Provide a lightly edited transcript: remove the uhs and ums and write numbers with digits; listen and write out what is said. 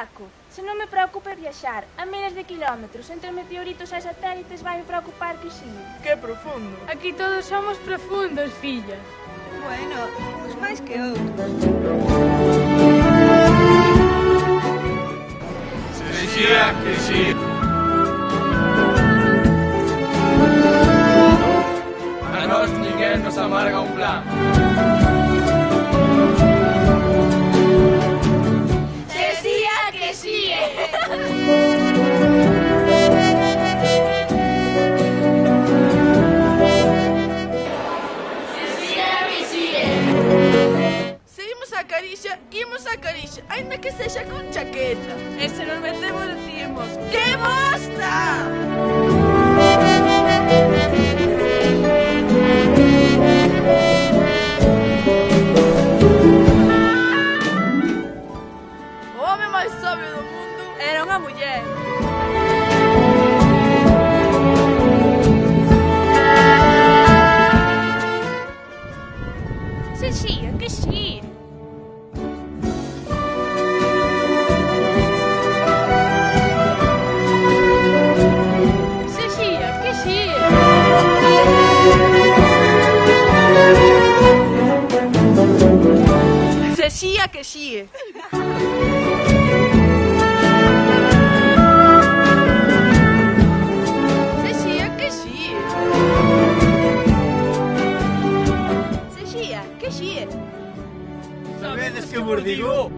Paco, se non me preocupe viaxar a miles de kilómetros entre meteoritos e satélites, vai me preocupar que sí. Que profundo. Aquí todos somos profundos, filla. Bueno, uns máis que outros. Se dicía que sí. A nós ninguén nos amarga un plan. Imos a Carixa, ainda que sexa con chaqueta. E se nos metemos decimos ¡que bosta! O home máis sabio do mundo era unha muller. Cecía, que sí. Cecía que sí. Cecía que sí. Cecía que sí. Sabedes que vos digo?